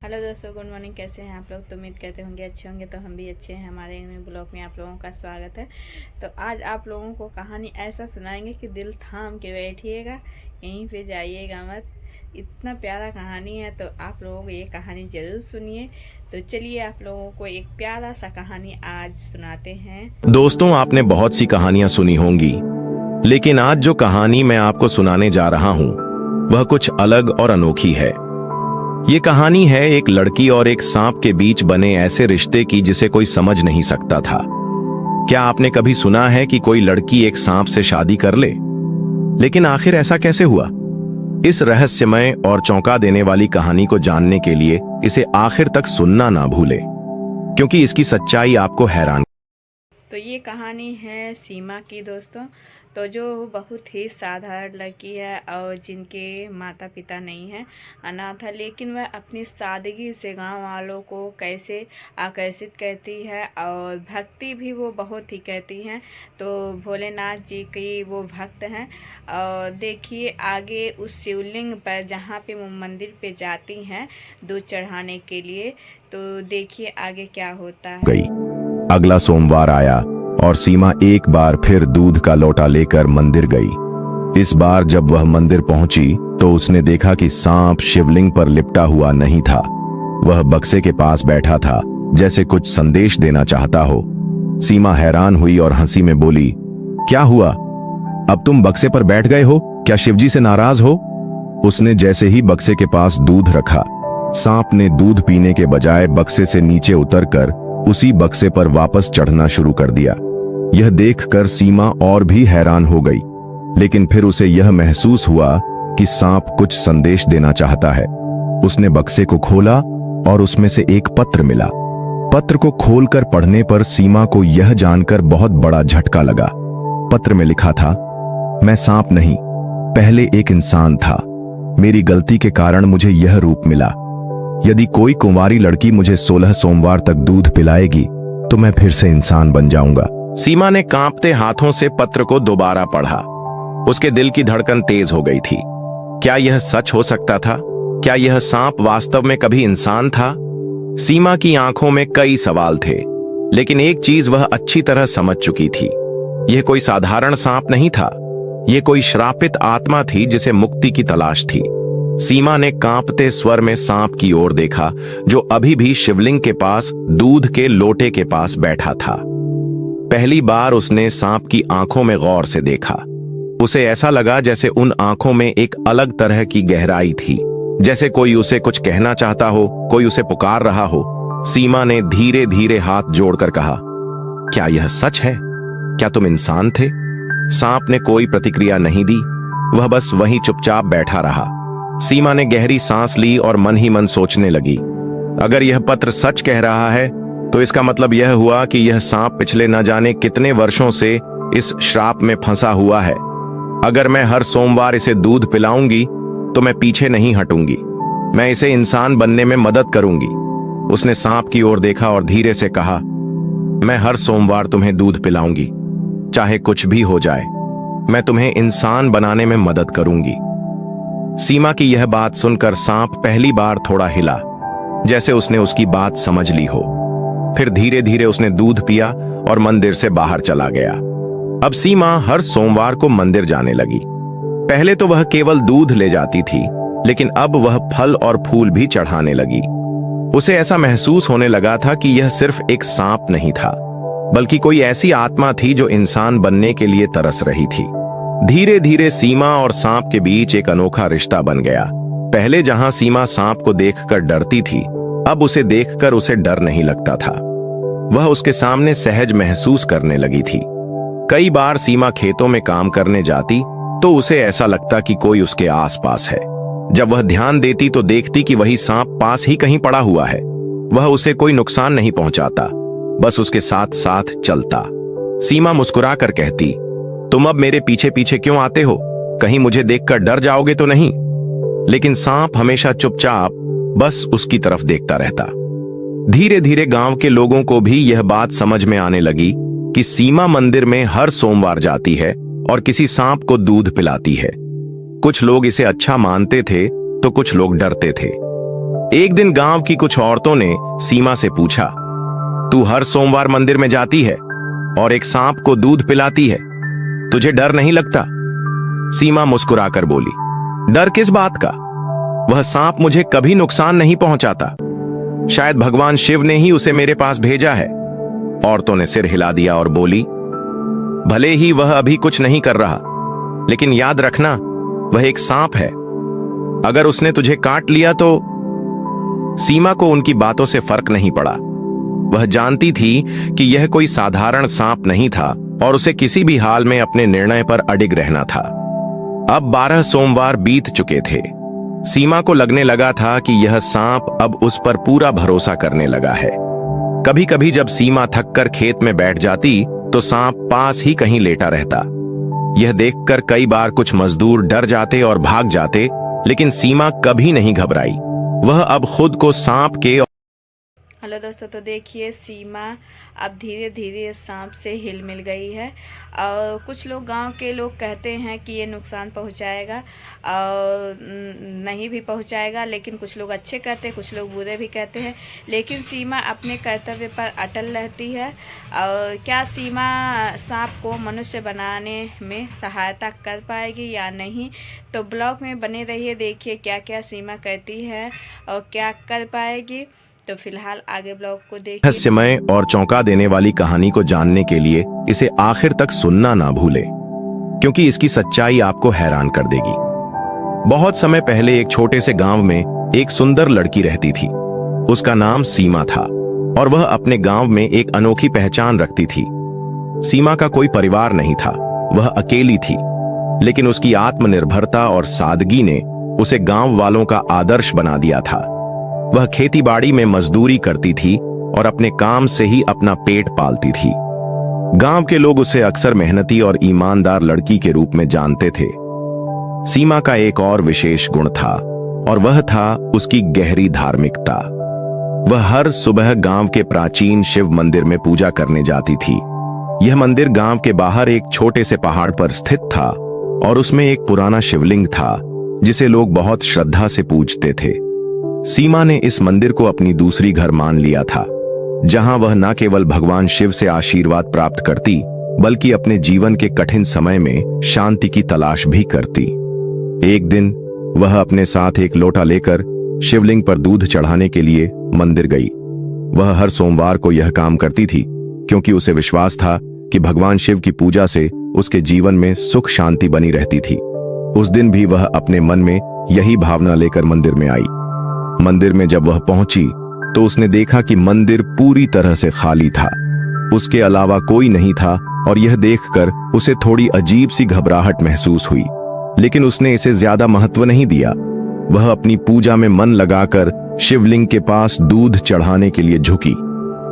Hello दोस्तों, good morning. कैसे हैं आप लोग? तो उम्मीद करते होंगे अच्छे होंगे। तो हम भी अच्छे हैं। हमारे ब्लॉग में आप लोगों का स्वागत है। तो आज आप लोगों को कहानी ऐसा सुनाएंगे कि दिल थाम के बैठिएगा, यहीं पे जाइएगा मत। इतना प्यारा कहानी है, तो आप लोगों को ये कहानी ज़रूर सुनिए। तो चलिए आप लोगों को एक प्यारा सा कहानी आज सुनाते हैं। दोस्तों, आपने बहुत सी कहानियां सुनी होंगी, लेकिन आज जो कहानी मैं आपको सुनाने जा रहा हूं वह कुछ अलग और अनोखी है। ये कहानी है एक लड़की और एक सांप के बीच बने ऐसे रिश्ते की जिसे कोई समझ नहीं सकता था। क्या आपने कभी सुना है कि कोई लड़की एक सांप से शादी कर ले? लेकिन आखिर ऐसा कैसे हुआ? इस रहस्यमय और चौंका देने वाली कहानी को जानने के लिए इसे आखिर तक सुनना ना भूले, क्योंकि इसकी सच्चाई आपको हैरान। तो ये कहानी है सीमा की दोस्तों। तो जो बहुत ही साधारण लड़की है और जिनके माता पिता नहीं हैं, अनाथ है, लेकिन वह अपनी सादगी से गांव वालों को कैसे आकर्षित करती है और भक्ति भी वो बहुत ही करती हैं। तो भोलेनाथ जी की वो भक्त हैं। और देखिए आगे उस शिवलिंग पर जहाँ पे वो मंदिर पे जाती हैं दूध चढ़ाने के लिए, तो देखिए आगे क्या होता है। गई। अगला सोमवार आया और सीमा एक बार फिर दूध का लोटा लेकर मंदिर गई। इस बार जब वह मंदिर पहुंची तो उसने देखा कि सांप शिवलिंग पर लिपटा हुआ नहीं था। वह बक्से के पास बैठा था, जैसे कुछ संदेश देना चाहता हो। सीमा हैरान हुई और हंसी में बोली, क्या हुआ? अब तुम बक्से पर बैठ गए हो? क्या शिवजी से नाराज हो? उसने जैसे ही बक्से के पास दूध रखा, सांप ने दूध पीने के बजाय बक्से से नीचे उतरकर उसी बक्से पर वापस चढ़ना शुरू कर दिया। यह देखकर सीमा और भी हैरान हो गई, लेकिन फिर उसे यह महसूस हुआ कि सांप कुछ संदेश देना चाहता है। उसने बक्से को खोला और उसमें से एक पत्र मिला। पत्र को खोलकर पढ़ने पर सीमा को यह जानकर बहुत बड़ा झटका लगा। पत्र में लिखा था, मैं सांप नहीं, पहले एक इंसान था। मेरी गलती के कारण मुझे यह रूप मिला। यदि कोई कुंवारी लड़की मुझे 16 सोमवार तक दूध पिलाएगी तो मैं फिर से इंसान बन जाऊंगा। सीमा ने कांपते हाथों से पत्र को दोबारा पढ़ा। उसके दिल की धड़कन तेज हो गई थी। क्या यह सच हो सकता था? क्या यह सांप वास्तव में कभी इंसान था? सीमा की आंखों में कई सवाल थे, लेकिन एक चीज वह अच्छी तरह समझ चुकी थी। यह कोई साधारण सांप नहीं था। यह कोई श्रापित आत्मा थी जिसे मुक्ति की तलाश थी। सीमा ने कांपते स्वर में सांप की ओर देखा, जो अभी भी शिवलिंग के पास दूध के लोटे के पास बैठा था। पहली बार उसने सांप की आंखों में गौर से देखा। उसे ऐसा लगा जैसे उन आंखों में एक अलग तरह की गहराई थी, जैसे कोई उसे कुछ कहना चाहता हो, कोई उसे पुकार रहा हो। सीमा ने धीरे धीरे हाथ जोड़कर कहा, क्या यह सच है? क्या तुम इंसान थे? सांप ने कोई प्रतिक्रिया नहीं दी। वह बस वहीं चुपचाप बैठा रहा। सीमा ने गहरी सांस ली और मन ही मन सोचने लगी, अगर यह पत्र सच कह रहा है तो इसका मतलब यह हुआ कि यह सांप पिछले न जाने कितने वर्षों से इस श्राप में फंसा हुआ है। अगर मैं हर सोमवार इसे दूध पिलाऊंगी तो मैं पीछे नहीं हटूंगी। मैं इसे इंसान बनने में मदद करूंगी। उसने सांप की ओर देखा और धीरे से कहा, मैं हर सोमवार तुम्हें दूध पिलाऊंगी, चाहे कुछ भी हो जाए। मैं तुम्हें इंसान बनाने में मदद करूंगी। सीमा की यह बात सुनकर सांप पहली बार थोड़ा हिला, जैसे उसने उसकी बात समझ ली हो। फिर धीरे धीरे उसने दूध पिया और मंदिर से बाहर चला गया। अब सीमा हर सोमवार को मंदिर जाने लगी। पहले तो वह केवल दूध ले जाती थी, लेकिन अब वह फल और फूल भी चढ़ाने लगी। उसे ऐसा महसूस होने लगा था कि यह सिर्फ एक सांप नहीं था, बल्कि कोई ऐसी आत्मा थी जो इंसान बनने के लिए तरस रही थी। धीरे धीरे सीमा और सांप के बीच एक अनोखा रिश्ता बन गया। पहले जहां सीमा सांप को देखकर डरती थी, अब उसे देखकर उसे डर नहीं लगता था। वह उसके सामने सहज महसूस करने लगी थी। कई बार सीमा खेतों में काम करने जाती तो उसे ऐसा लगता कि कोई उसके आसपास है। जब वह ध्यान देती तो देखती कि वही सांप पास ही कहीं पड़ा हुआ है। वह उसे कोई नुकसान नहीं पहुंचाता, बस उसके साथ साथ चलता। सीमा मुस्कुरा कर कहती, तुम अब मेरे पीछे पीछे क्यों आते हो? कहीं मुझे देखकर डर जाओगे तो नहीं? लेकिन सांप हमेशा चुपचाप बस उसकी तरफ देखता रहता। धीरे धीरे गांव के लोगों को भी यह बात समझ में आने लगी कि सीमा मंदिर में हर सोमवार जाती है और किसी सांप को दूध पिलाती है। कुछ लोग इसे अच्छा मानते थे तो कुछ लोग डरते थे। एक दिन गांव की कुछ औरतों ने सीमा से पूछा, तू हर सोमवार मंदिर में जाती है और एक सांप को दूध पिलाती है, तुझे डर नहीं लगता? सीमा मुस्कुराकर बोली, डर किस बात का? वह सांप मुझे कभी नुकसान नहीं पहुंचाता। शायद भगवान शिव ने ही उसे मेरे पास भेजा है। औरतों ने सिर हिला दिया और बोली, भले ही वह अभी कुछ नहीं कर रहा, लेकिन याद रखना, वह एक सांप है। अगर उसने तुझे काट लिया तो। सीमा को उनकी बातों से फर्क नहीं पड़ा। वह जानती थी कि यह कोई साधारण सांप नहीं था और उसे किसी भी हाल में अपने निर्णय पर अडिग रहना था। अब 12 सोमवार बीत चुके थे। सीमा को लगने लगा था कि यह सांप अब उस पर पूरा भरोसा करने लगा है। कभी कभी जब सीमा थककर खेत में बैठ जाती तो सांप पास ही कहीं लेटा रहता। यह देखकर कई बार कुछ मजदूर डर जाते और भाग जाते, लेकिन सीमा कभी नहीं घबराई। वह अब खुद को सांप के। हेलो दोस्तों, तो देखिए सीमा अब धीरे धीरे सांप से हिल मिल गई है। और कुछ लोग, गांव के लोग कहते हैं कि ये नुकसान पहुंचाएगा और नहीं भी पहुंचाएगा, लेकिन कुछ लोग अच्छे कहते हैं, कुछ लोग बुरे भी कहते हैं। लेकिन सीमा अपने कर्तव्य पर अटल रहती है। और क्या सीमा सांप को मनुष्य बनाने में सहायता कर पाएगी या नहीं, तो ब्लॉग में बने रहिए, देखिए क्या क्या सीमा कहती है और क्या कर पाएगी। तो फिलहाल आगे ब्लॉग को देखिए। रहस्यमय और चौंका देने वाली कहानी को जानने के लिए इसे आखिर तक सुनना ना भूलें, क्योंकि इसकी सच्चाई आपको हैरान कर देगी। बहुत समय पहले एक छोटे से गांव में एक सुंदर लड़की रहती थी। उसका नाम सीमा था और वह अपने गांव में एक अनोखी पहचान रखती थी। सीमा का कोई परिवार नहीं था, वह अकेली थी, लेकिन उसकी आत्मनिर्भरता और सादगी ने उसे गांव वालों का आदर्श बना दिया था। वह खेतीबाड़ी में मजदूरी करती थी और अपने काम से ही अपना पेट पालती थी। गांव के लोग उसे अक्सर मेहनती और ईमानदार लड़की के रूप में जानते थे। सीमा का एक और विशेष गुण था और वह था उसकी गहरी धार्मिकता। वह हर सुबह गांव के प्राचीन शिव मंदिर में पूजा करने जाती थी। यह मंदिर गांव के बाहर एक छोटे से पहाड़ पर स्थित था और उसमें एक पुराना शिवलिंग था जिसे लोग बहुत श्रद्धा से पूजते थे। सीमा ने इस मंदिर को अपनी दूसरी घर मान लिया था, जहां वह न केवल भगवान शिव से आशीर्वाद प्राप्त करती, बल्कि अपने जीवन के कठिन समय में शांति की तलाश भी करती। एक दिन वह अपने साथ एक लोटा लेकर शिवलिंग पर दूध चढ़ाने के लिए मंदिर गई। वह हर सोमवार को यह काम करती थी, क्योंकि उसे विश्वास था कि भगवान शिव की पूजा से उसके जीवन में सुख शांति बनी रहती थी। उस दिन भी वह अपने मन में यही भावना लेकर मंदिर में आई। मंदिर में जब वह पहुंची तो उसने देखा कि मंदिर पूरी तरह से खाली था। उसके अलावा कोई नहीं था और यह देखकर उसे थोड़ी अजीब सी घबराहट महसूस हुई, लेकिन उसने इसे ज्यादा महत्व नहीं दिया। वह अपनी पूजा में मन लगाकर शिवलिंग के पास दूध चढ़ाने के लिए झुकी।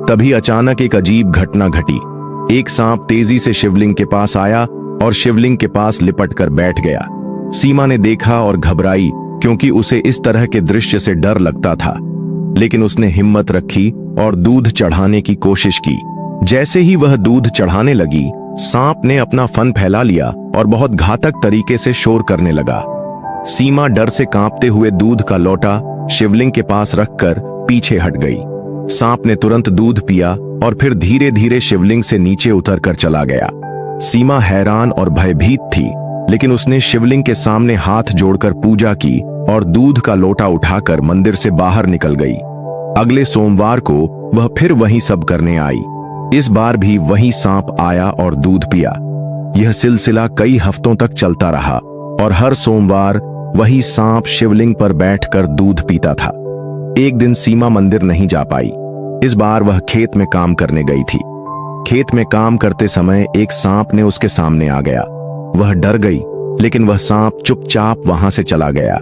तभी अचानक एक अजीब घटना घटी। एक सांप तेजी से शिवलिंग के पास आया और शिवलिंग के पास लिपट कर बैठ गया। सीमा ने देखा और घबराई, क्योंकि उसे इस तरह के दृश्य से डर लगता था, लेकिन उसने हिम्मत रखी और दूध चढ़ाने की कोशिश की। जैसे ही वह दूध चढ़ाने लगी, सांप ने अपना फन फैला लिया और बहुत घातक तरीके से शोर करने लगा। सीमा डर से कांपते हुए दूध का लोटा शिवलिंग के पास रखकर पीछे हट गई। सांप ने तुरंत दूध पिया और फिर धीरे धीरे शिवलिंग से नीचे उतरकर चला गया। सीमा हैरान और भयभीत थी, लेकिन उसने शिवलिंग के सामने हाथ जोड़कर पूजा की और दूध का लोटा उठाकर मंदिर से बाहर निकल गई। अगले सोमवार को वह फिर वही सब करने आई। इस बार भी वही सांप आया और दूध पिया। यह सिलसिला कई हफ्तों तक चलता रहा और हर सोमवार वही सांप शिवलिंग पर बैठकर दूध पीता था। एक दिन सीमा मंदिर नहीं जा पाई। इस बार वह खेत में काम करने गई थी। खेत में काम करते समय एक सांप ने उसके सामने आ गया। वह डर गई, लेकिन वह सांप चुपचाप वहां से चला गया।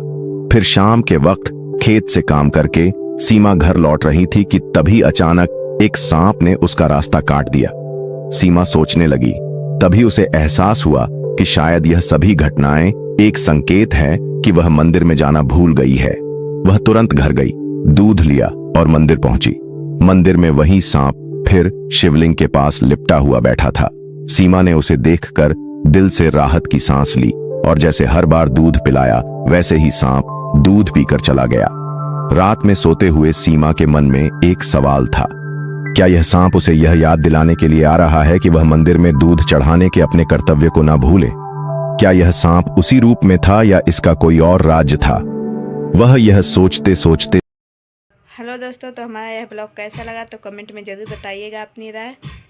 फिर शाम के वक्त खेत से काम करके सीमा घर लौट रही थी कि तभी अचानक एक सांप ने उसका रास्ता काट दिया। सीमा सोचने लगी। तभी उसे एहसास हुआ कि शायद यह सभी घटनाएं एक संकेत है कि वह मंदिर में जाना भूल गई है। वह तुरंत घर गई, दूध लिया और मंदिर पहुंची। मंदिर में वही सांप फिर शिवलिंग के पास लिपटा हुआ बैठा था। सीमा ने उसे देखकर दिल से राहत की सांस ली और जैसे हर बार दूध पिलाया, वैसे ही सांप दूध पीकर चला गया। रात में सोते हुए सीमा के मन में एक सवाल था। क्या यह सांप उसे यह याद दिलाने के लिए आ रहा है कि वह मंदिर में दूध चढ़ाने के अपने कर्तव्य को न भूले? क्या यह सांप उसी रूप में था या इसका कोई और राज्य था? वह यह सोचते सोचते। हेलो दोस्तों, तो हमारा यह ब्लॉग कैसा लगा तो कमेंट में ज़रूर बताइएगा अपनी राय।